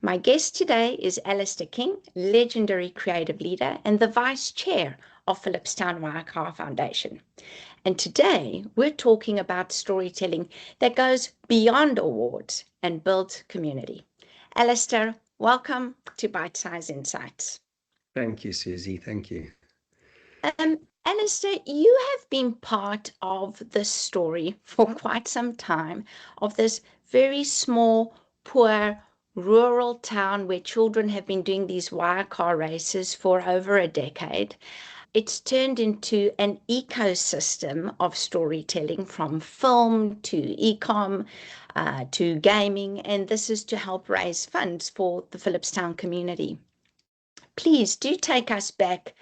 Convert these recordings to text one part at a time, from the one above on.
My guest today is Alistair King, legendary creative leader and the vice chair of Philipstown Wire Car Foundation. And today we're talking about storytelling that goes beyond awards and builds community. Alistair, welcome to Bite Size Insights. Thank you, Susie. Thank you. Alistair, you have been part of this story for quite some time, of this very small, poor, rural town where children have been doing these wire car races for over a decade. It's turned into an ecosystem of storytelling, from film to e-com to gaming, and this is to help raise funds for the Philipstown community. Please do take us back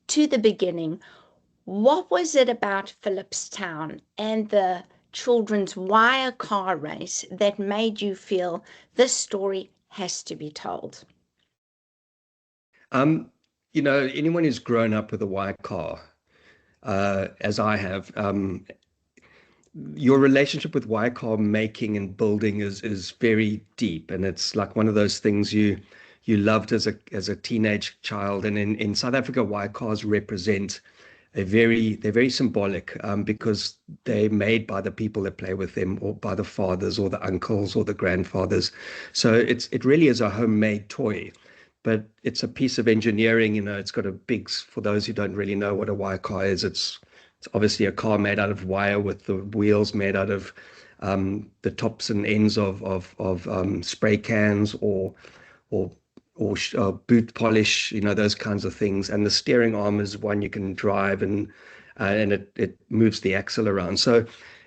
to the beginning. What was it about Philipstown and the children's wire car race that made you feel this story has to be told? Anyone who's grown up with a wire car, as I have, your relationship with wire car making and building is very deep, and it's like one of those things you loved as a teenage child. And in South Africa, wire cars represent they're very symbolic, because they're made by the people that play with them, or by the fathers or the uncles or the grandfathers. So it really is a homemade toy, but it's a piece of engineering. It's got for those who don't really know what a wire car is, it's obviously a car made out of wire with the wheels made out of the tops and ends of spray cans or boot polish, those kinds of things. And the steering arm is one you can drive, and it moves the axle around. So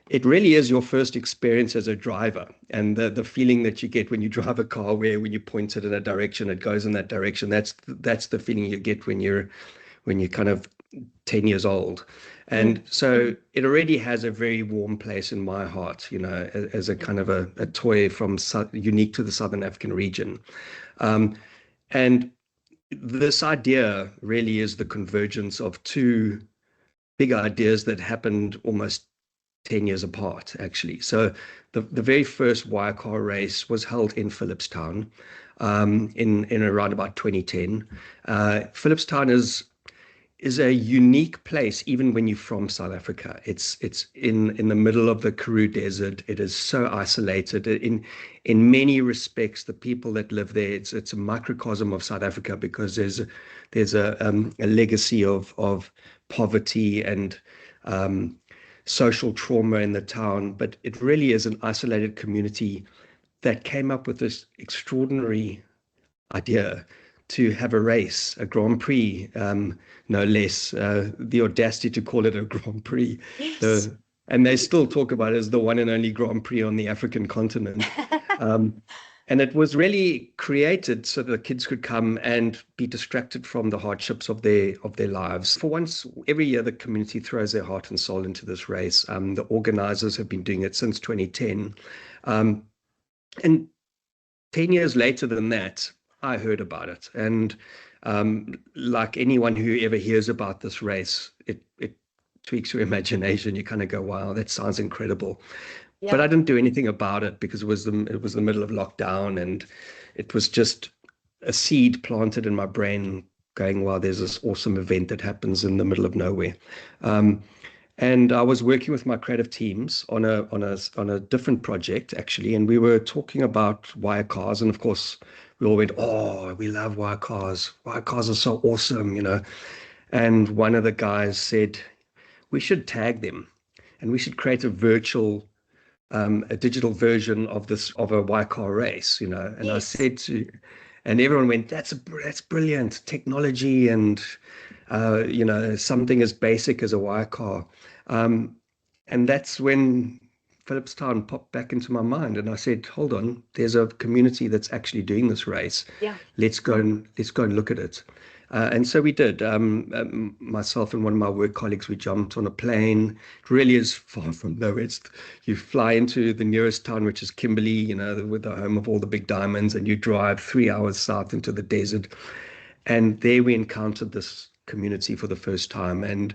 it really is your first experience as a driver, and the feeling that you get when you drive a car, where when you point it in a direction, it goes in that direction. That's the feeling you get when you're kind of 10 years old. And so it already has a very warm place in my heart, as a kind of a toy unique to the Southern African region. And this idea really is the convergence of two big ideas that happened almost 10 years apart, actually. So the very first wire car race was held in Philipstown in around about 2010. Philipstown is a unique place, even when you're from South Africa. It's in the middle of the Karoo Desert. It is so isolated. In many respects, the people that live there, it's a microcosm of South Africa, because there's a legacy of poverty and social trauma in the town. But it really is an isolated community that came up with this extraordinary idea to have a race, a Grand Prix, no less, the audacity to call it a Grand Prix. Yes. And they still talk about it as the one and only Grand Prix on the African continent. And it was really created so that the kids could come and be distracted from the hardships of their lives. For once, every year the community throws their heart and soul into this race. The organizers have been doing it since 2010. And 10 years later than that, I heard about it. And like anyone who ever hears about this race, it tweaks your imagination. You kind of go, wow, that sounds incredible. Yeah. But I didn't do anything about it, because it was the middle of lockdown, and it was just a seed planted in my brain going, wow, there's this awesome event that happens in the middle of nowhere. And I was working with my creative teams on a different project, actually, and we were talking about wire cars. And of course, we all went, oh, we love wire cars. Wire cars are so awesome, And one of the guys said, we should tag them, and we should create a digital version of a wire car race, And yes. I said and everyone went, that's brilliant technology, and something as basic as a wire car. And that's when Philipstown popped back into my mind, and I said, hold on, there's a community that's actually doing this race. Yeah. Let's go and look at it. And so we did. Myself and one of my work colleagues, we jumped on a plane. It really is far from nowhere. You fly into the nearest town, which is Kimberley, with the home of all the big diamonds, and you drive 3 hours south into the desert. And there we encountered this community for the first time. And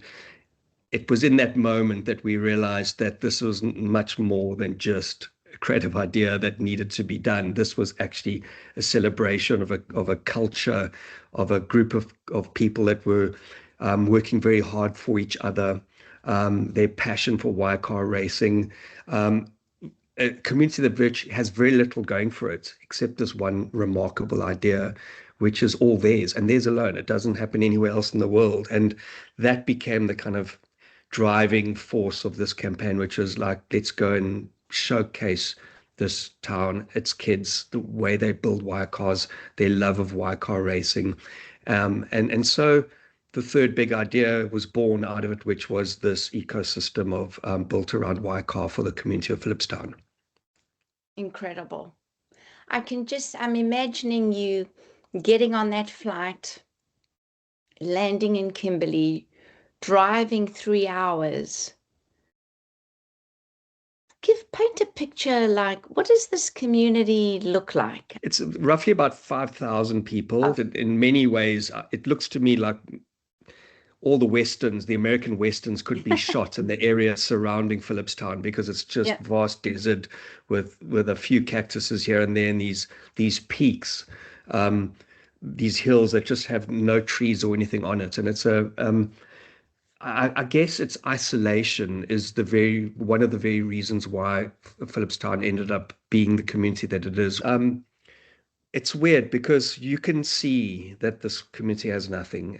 it was in that moment that we realized that this was much more than just creative idea that needed to be done. This was actually a celebration of a culture, of a group of people that were working very hard for each other, their passion for wire car racing, a community that virtually has very little going for it except this one remarkable idea, which is all theirs and theirs alone. It doesn't happen anywhere else in the world. And that became the kind of driving force of this campaign, which was like, let's go and showcase this town, its kids, the way they build wire cars, their love of wire car racing. And so the third big idea was born out of it, which was this ecosystem of built around wire car for the community of Philipstown. Incredible. I'm imagining you getting on that flight, landing in Kimberley, driving 3 hours. Paint a picture, like, what does this community look like? It's roughly about 5,000 people. Oh. In many ways, it looks to me like all the westerns, the American westerns, could be shot in the area surrounding Philipstown, because it's just vast desert with a few cactuses here and there, and these peaks, these hills that just have no trees or anything on it. And it's I guess its isolation is one of the very reasons why Philipstown ended up being the community that it is. It's weird because you can see that this community has nothing,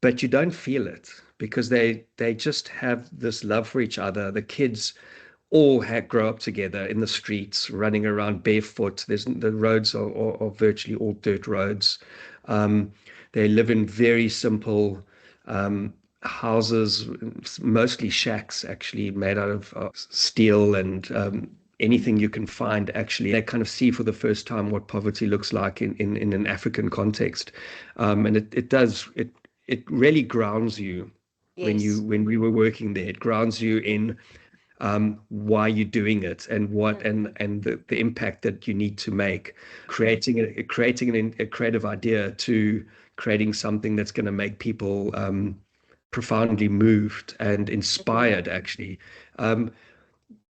but you don't feel it, because they just have this love for each other. The kids all grow up together in the streets, running around barefoot. The roads are virtually all dirt roads. They live in very simple houses, mostly shacks, actually made out of steel and anything you can find. Actually, they kind of see for the first time what poverty looks like in an African context, and it really grounds you. When we were working there, it grounds you in why you're doing it, and the impact that you need to make, creating a creative idea to creating something that's going to make people profoundly moved and inspired. Actually,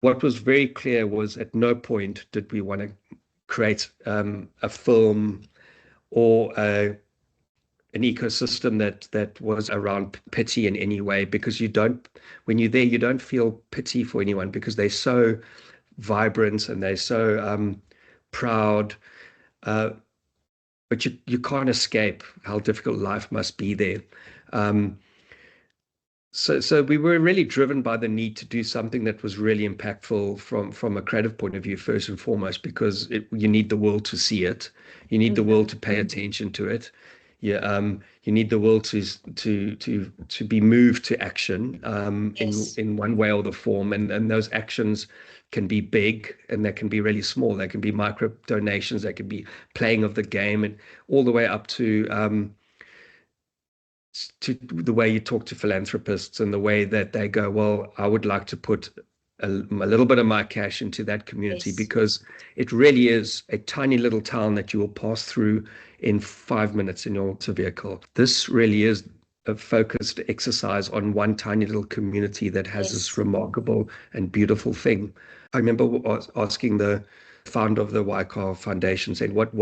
what was very clear was at no point did we want to create a film or an ecosystem that was around pity in any way, because when you're there, you don't feel pity for anyone, because they're so vibrant and they're so proud, but you can't escape how difficult life must be there. So we were really driven by the need to do something that was really impactful from a creative point of view, first and foremost, because you need the world to see it. You need the world to pay attention to it. You need the world to be moved to action in one way or the form, and those actions can be big and they can be really small. They can be micro donations, they can be playing of the game, and all the way up to the way you talk to philanthropists and the way that they go, well, I would like to put a little bit of my cash into that community, because it really is a tiny little town that you will pass through in 5 minutes in your vehicle. This really is a focused exercise on one tiny little community that has this remarkable and beautiful thing. I remember asking the founder of the Wire Car Foundation, saying, what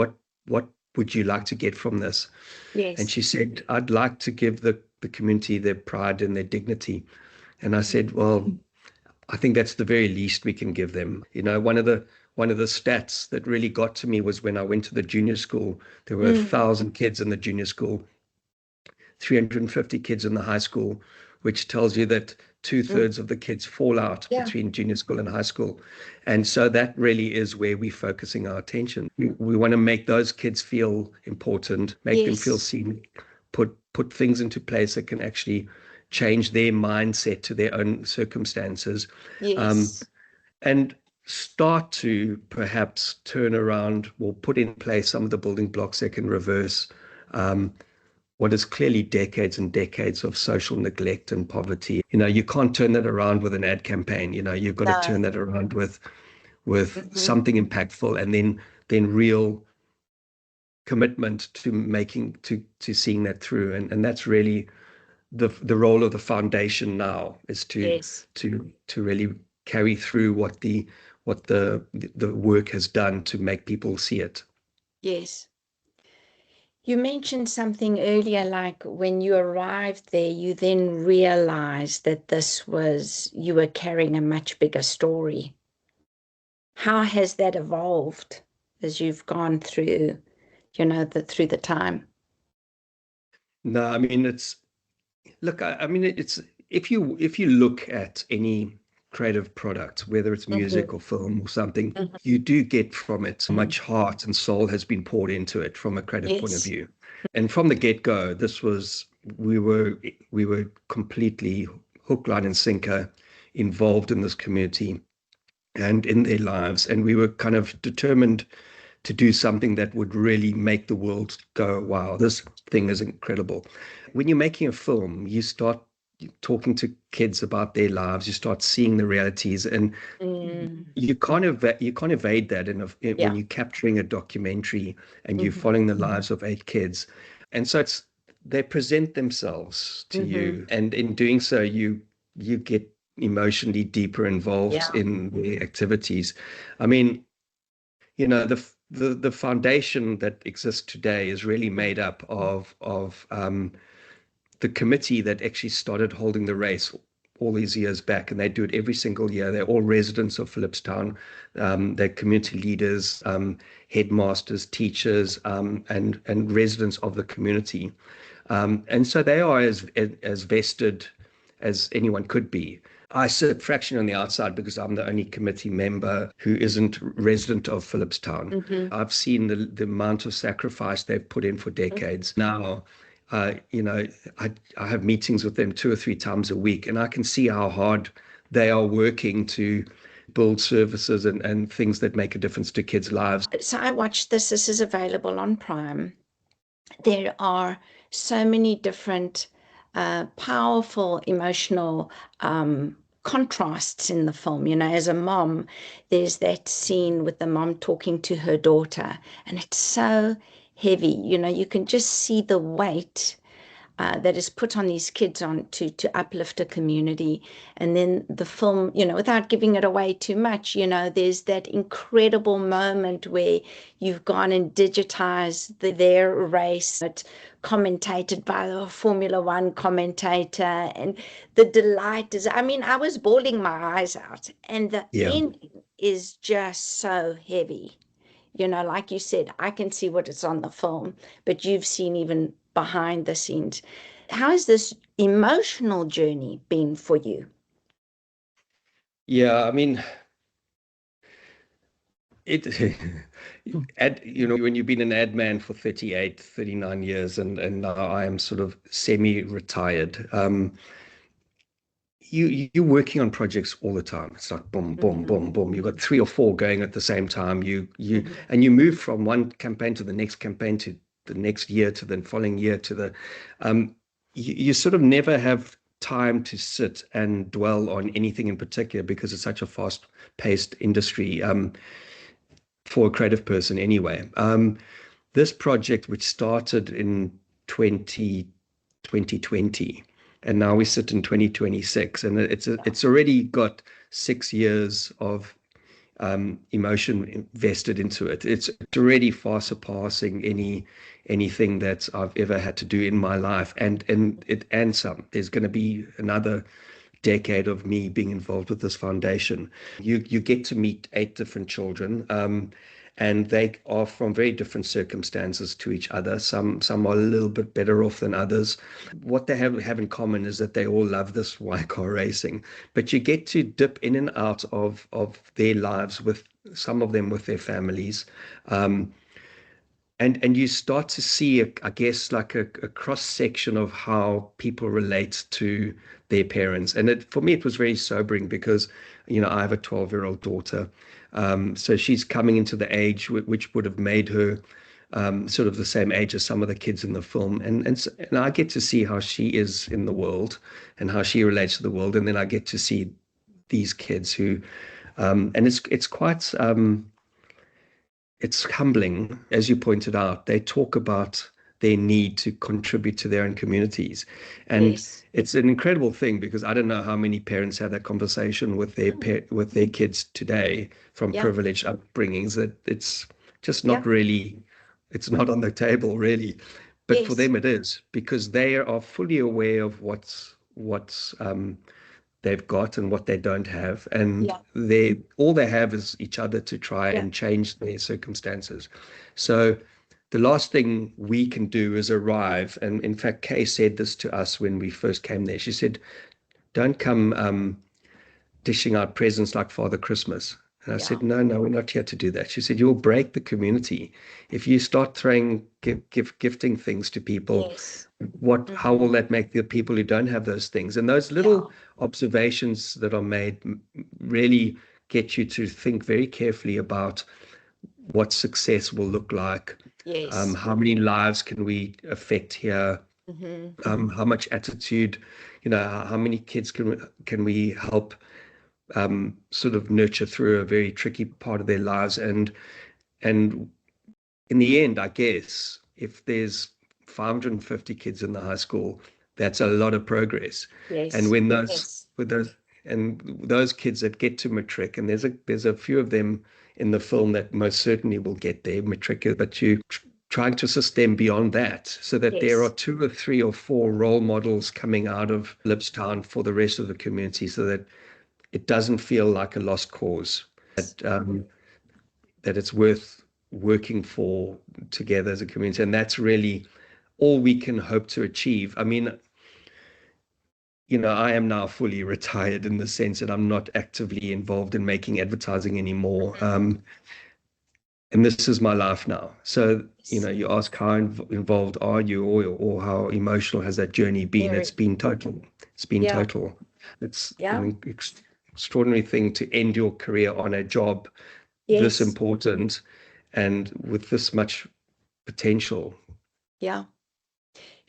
would you like to get from this? And she said, I'd like to give the community their pride and their dignity. And I said, well, I think that's the very least we can give them. One of the stats that really got to me was when I went to the junior school. There were 1,000 kids in the junior school, 350 kids in the high school, which tells you that 2/3 of the kids fall out between junior school and high school. And so that really is where we're focusing our attention. We want to make those kids feel important, make them feel seen, put things into place that can actually change their mindset to their own circumstances, and start to perhaps turn around or put in place some of the building blocks that can reverse what is clearly decades and decades of social neglect and poverty. You can't turn that around with an ad campaign. You've got to turn that around with something impactful, and then real commitment to seeing that through. And that's really the role of the foundation now, is to really carry through what the work has done to make people see it. Yes. You mentioned something earlier, like when you arrived there, you then realized that you were carrying a much bigger story. How has that evolved as you've gone through, through the time? No, I mean it's if you look at any creative product, whether it's music Mm-hmm. or film or something, Mm-hmm. you do get from it much heart and soul has been poured into it from a creative point of Yes. view. And from the get-go, we were completely hook, line, and sinker involved in this community and in their lives. And we were kind of determined to do something that would really make the world go, wow, this thing is incredible. When you're making a film, you start talking to kids about their lives, you start seeing the realities, and Mm. you can't evade that when Yeah. you're capturing a documentary and you're Mm-hmm. following the lives of 8 kids. And so they present themselves to Mm-hmm. you, and in doing so, you get emotionally deeper involved Yeah. in the activities. I mean, the foundation that exists today is really made up of the committee that actually started holding the race all these years back, and they do it every single year. They're all residents of Philipstown. They're community leaders, headmasters, teachers, and residents of the community. And so they are as vested as anyone could be. I sit fractionally on the outside because I'm the only committee member who isn't resident of Philipstown. Mm-hmm. I've seen the amount of sacrifice they've put in for decades. Now, you know, I have meetings with them 2 or 3 times a week, and I can see how hard they are working to build services and things that make a difference to kids' lives. So I watched this. This is available on Prime. There are so many different powerful emotional contrasts in the film. As a mom, there's that scene with the mom talking to her daughter, and it's so heavy. You can just see the weight that is put on these kids to uplift a community. And then the film, without giving it away too much, there's that incredible moment where you've gone and digitized their race. It's commentated by a Formula One commentator, and the delight is, I was bawling my eyes out, and the Yeah. ending is just so heavy. Like you said, I can see what is on the film, but you've seen even behind the scenes. How has this emotional journey been for you? Yeah, I mean, it when you've been an ad man for 38, 39 years, and now I am sort of semi-retired. You're working on projects all the time. It's like boom, boom, boom, boom. You've got 3 or 4 going at the same time. And you move from one campaign to the next campaign to the next year to the following year to the you sort of never have time to sit and dwell on anything in particular because it's such a fast-paced industry for a creative person anyway. This project, which started in 2020, and now we sit in 2026, and it's already got 6 years of emotion invested into it. It's already far surpassing anything that I've ever had to do in my life, and some. There's going to be another decade of me being involved with this foundation. You get to meet 8 different children. And they are from very different circumstances to each other. Some are a little bit better off than others. What they have in common is that they all love this wire car racing. But you get to dip in and out of their lives, with some of them with their families. And you start to see, I guess, like a cross section of how people relate to their parents. And for me, it was very sobering because, I have a 12-year-old daughter. So she's coming into the age which would have made her sort of the same age as some of the kids in the film. And I get to see how she is in the world and how she relates to the world. And then I get to see these kids who, and it's quite, it's humbling, as you pointed out. They talk about their need to contribute to their own communities. And Yes. it's an incredible thing, because I don't know how many parents have that conversation with their kids today from Yeah. privileged upbringings, that it's just Yeah. not really, it's not on the table really. But for Yes. them it is, because they are fully aware of what's they've got and what they don't have, and Yeah. all they have is each other to try Yeah. and change their circumstances. So the last thing we can do is arrive, and in fact Kay said this to us when we first came there. She said, don't come dishing out presents like Father Christmas. And I Yeah. said, no, no, we're not here to do that. She said, you'll break the community if you start throwing gifting things to people. Yes. How Hmm. will that make the people who don't have those things? And those Yeah. little observations that are made really get you to think very carefully about what success will look like. Yes. How many lives can we affect here? Hmm. How much attitude, how many kids can we help sort of nurture through a very tricky part of their lives. And in the end, I guess, if there's 550 kids in the high school, that's a lot of progress. And Yes. when those Yes. with those kids that get to matric, and there's a few of them in the film that most certainly will get their matric, but you trying to sustain beyond that, so that there are Yes. 2 or 3 or 4 role models coming out of Philipstown for the rest of the community, so that it doesn't feel like a lost cause, that it's worth working for together as a community. And that's really all we can hope to achieve. I mean, I am now fully retired in the sense that I'm not actively involved in making advertising anymore. And this is my life now. So, Yes. you ask how involved are you, or how emotional has that journey been? It's Very. been total. It's been Yeah. total. It's Yeah. an extraordinary thing to end your career on a job this Yes. important and with this much potential. Yeah.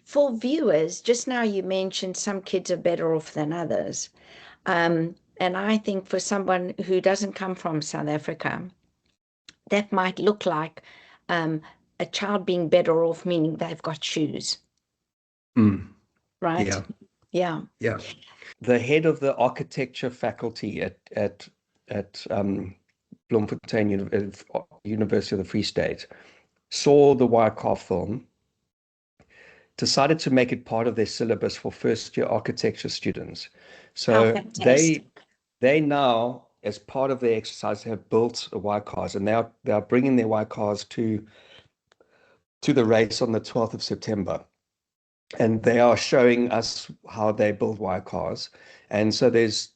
For viewers, just now you mentioned some kids are better off than others. And I think for someone who doesn't come from South Africa, that might look like um, a child being better off, meaning they've got shoes, Mm, right? yeah, Yeah. yeah. The head of the architecture faculty at Bloemfontein University of the Free State saw the Wire Car film, decided to make it part of their syllabus for first-year architecture students. How So they fantastic. they now, as part of their exercise, have built wire cars, and they are bringing their wire cars to the race on the 12th of September. And they are showing us how they build wire cars. And so there's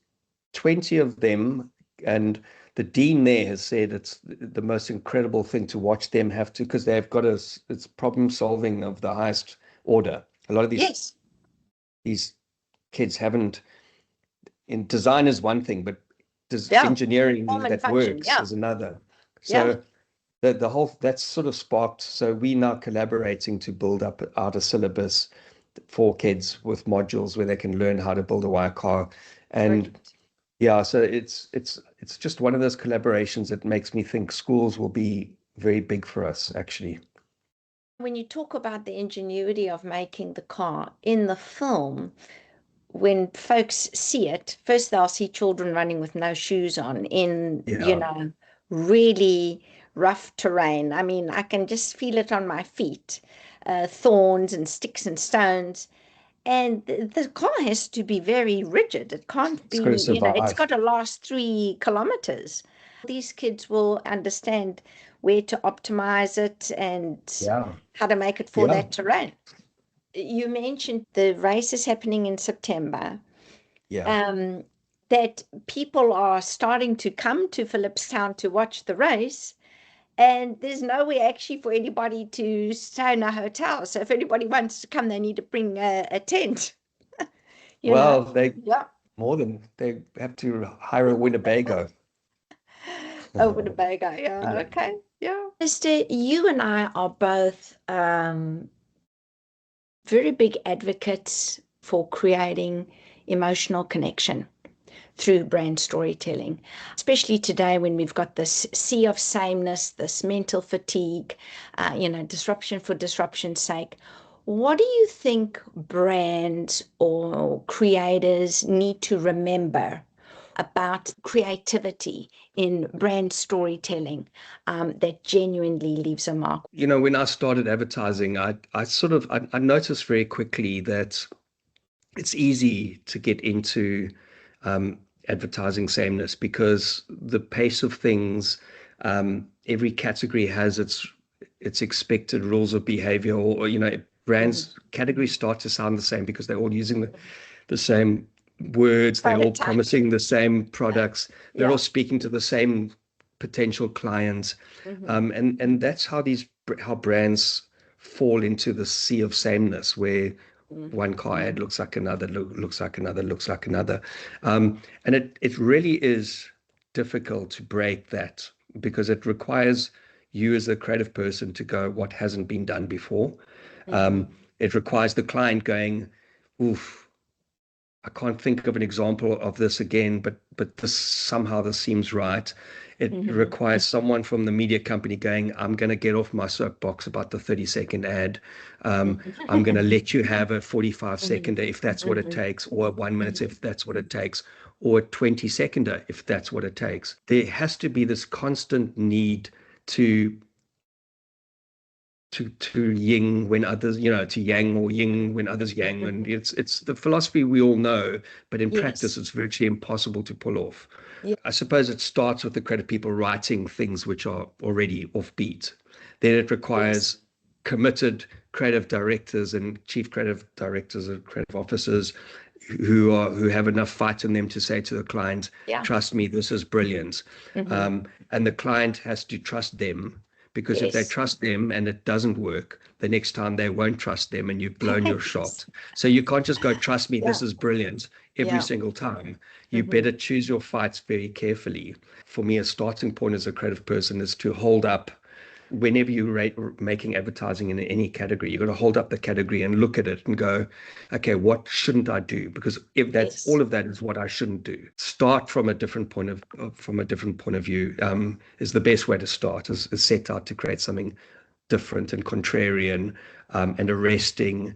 20 of them, and the dean there has said it's the most incredible thing to watch them have to, because they've got it's problem solving of the highest order. A lot of Yes. these kids haven't, in design is one thing, but Yeah. Form engineering and that function. works Yeah. is another. Yeah. So the whole that's sort of sparked. So we now collaborating to build up out a syllabus for kids with modules where they can learn how to build a wire car. And Brilliant. yeah, so it's just one of those collaborations that makes me think schools will be very big for us, actually. When you talk about the ingenuity of making the car in the film, when folks see it, first they'll see children running with no shoes on in, Yeah, really rough terrain. I mean, I can just feel it on my feet, thorns and sticks and stones. And the car has to be very rigid. It can't it's got to be, it's survive. got to last 3 kilometers. These kids will understand where to optimize it and Yeah, how to make it for yeah, that terrain. You mentioned the race is happening in September, yeah. um, that people are starting to come to Philipstown to watch the race, and there's nowhere actually for anybody to stay in a hotel. So if anybody wants to come, they need to bring a tent, you know. Well, Yeah. they have to hire a Winnebago. Over the Bago. Yeah. Okay. Yeah. Mister, you and I are both very big advocates for creating emotional connection. through brand storytelling, especially today when we've got this sea of sameness, this mental fatigue, disruption for disruption's sake. What do you think brands or creators need to remember about creativity in brand storytelling that genuinely leaves a mark? When I started advertising, I noticed very quickly that it's easy to get into advertising sameness because the pace of things, every category has its expected rules of behavior, or brands categories start to sound the same because they're all using the same words, they're all promising the same products, they're all speaking to the same potential clients, and that's how brands fall into the sea of sameness where one car ad looks like another, looks like another, looks like another. And it really is difficult to break that because it requires you as a creative person to go, what hasn't been done before? It requires the client going, oof, I can't think of an example of this again, but this seems right. It requires someone from the media company going, I'm going to get off my soapbox about the 30-second ad. I'm going to let you have a 45-seconder if that's what it takes, or a 1 minute if that's what it takes, or a 20-seconder if that's what it takes. There has to be this constant need to yin when others, to yang or yin when others yang. And it's the philosophy we all know, but in practice, it's virtually impossible to pull off. I suppose it starts with the creative people writing things which are already offbeat. Then it requires committed creative directors and chief creative directors and creative officers who have enough fight in them to say to the client, trust me, this is brilliant. And the client has to trust them, because if they trust them and it doesn't work, the next time they won't trust them and you've blown your shot. So you can't just go, trust me, this is brilliant every single time. You better choose your fights very carefully. For me, a starting point as a creative person is to hold up, whenever you're making advertising in any category, you've got to hold up the category and look at it and go, okay, what shouldn't I do? Because if that's all of that is what I shouldn't do. Start from a different point of view is the best way to start. Is set out to create something different and contrarian and arresting,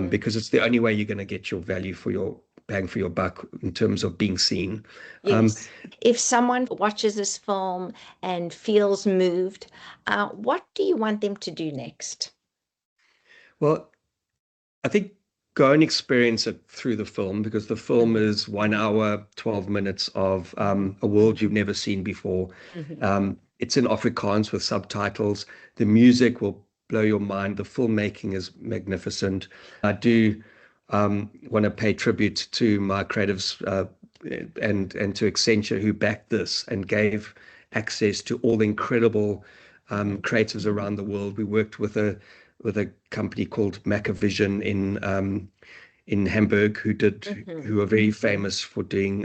because it's the only way you're going to get your value for your bang for your buck in terms of being seen. If someone watches this film and feels moved, what do you want them to do next? Well, I think go and experience it through the film, because the film is 1 hour, 12 minutes of a world you've never seen before. It's in Afrikaans with subtitles. The music will blow your mind. The filmmaking is magnificent. I do want to pay tribute to my creatives and to Accenture, who backed this and gave access to all the incredible creatives around the world. We worked with a company called Macavision in Hamburg, who are very famous for doing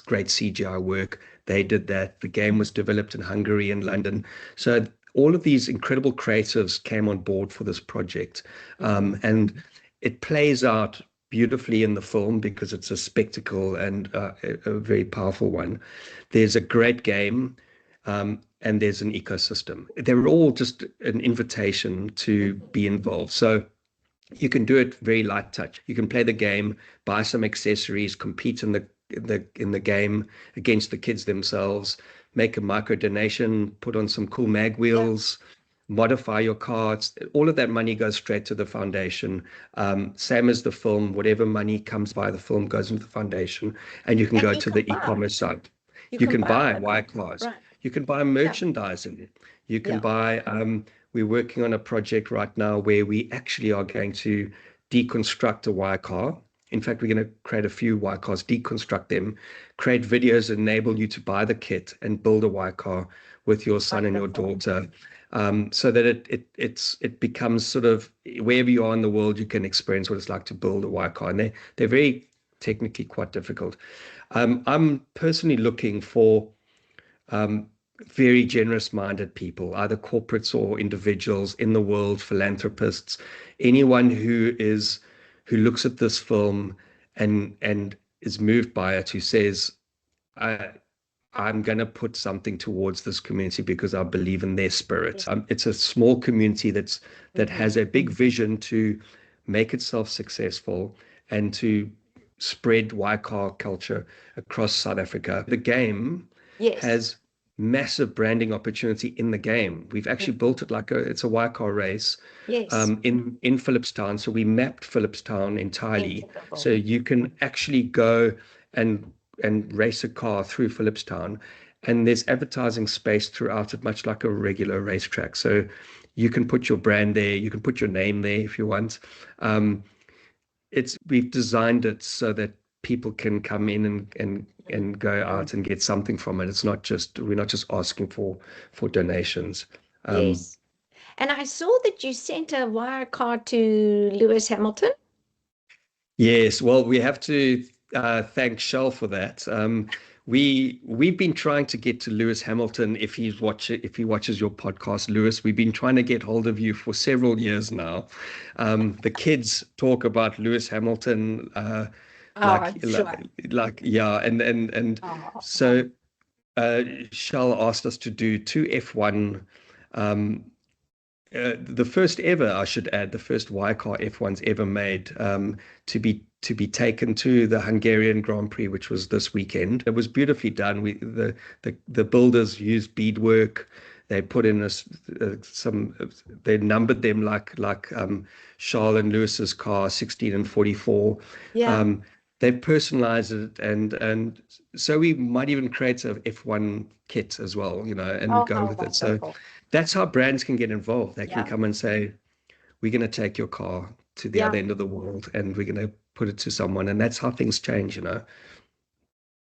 great CGI work. They did that. The game was developed in Hungary and London. So all of these incredible creatives came on board for this project, and it plays out beautifully in the film because it's a spectacle and a very powerful one. There's a great game, and there's an ecosystem. They're all just an invitation to be involved. So you can do it very light touch. You can play the game, buy some accessories, compete in the game against the kids themselves, make a micro donation, put on some cool mag wheels, modify your cards. All of that money goes straight to the foundation. Same as the film, whatever money comes by the film goes into the foundation, and you can go to the e-commerce site. You can buy wire cars. Right. You can buy merchandising. You can buy, we're working on a project right now where we actually are going to deconstruct a wire car. In fact, we're going to create a few wire cars, deconstruct them, create videos that enable you to buy the kit and build a wire car with your son and your daughter, so that it becomes sort of, wherever you are in the world, you can experience what it's like to build a wire car. And they're very technically quite difficult. I'm personally looking for very generous-minded people, either corporates or individuals in the world, philanthropists, anyone who looks at this film and is moved by it, who says, I'm going to put something towards this community because I believe in their spirit. It's a small community that has a big vision to make itself successful and to spread car culture across South Africa. The game Yes. has massive branding opportunity in the game. We've actually built it like it's a car race. Yes. In Philipstown. So we mapped Philipstown entirely. Incredible. So you can actually go and race a car through Philipstown, and there's advertising space throughout it, much like a regular racetrack. So you can put your brand there, you can put your name there if you want. We've designed it so that people can come in and go out and get something from it. We're not just asking for donations. Yes. And I saw that you sent a wire card to Lewis Hamilton. Yes, well, we have to thank Shell for that. We've been trying to get to Lewis Hamilton if he watches your podcast, Lewis. We've been trying to get hold of you for several years now. The kids talk about Lewis Hamilton, so Shell asked us to do 2 F1. The first ever, I should add, the first car F1s ever made, to be taken to the Hungarian Grand Prix, which was this weekend. It was beautifully done. The builders used beadwork. They put in they numbered them like Charles and Lewis's car, 16 and 44. Yeah. They personalized it, and so we might even create an F1 kit as well, and go with it. So that's how brands can get involved. They can come and say, we're going to take your car to the other end of the world, and we're going to put it to someone. And that's how things change,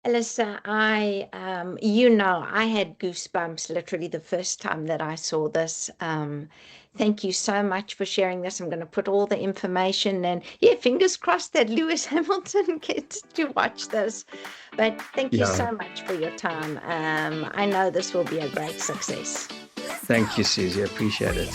Alistair, I had goosebumps literally the first time that I saw this. Thank you so much for sharing this. I'm going to put all the information, and fingers crossed that Lewis Hamilton gets to watch this. But thank you so much for your time. I know this will be a great success. Thank you, Susie. I appreciate it.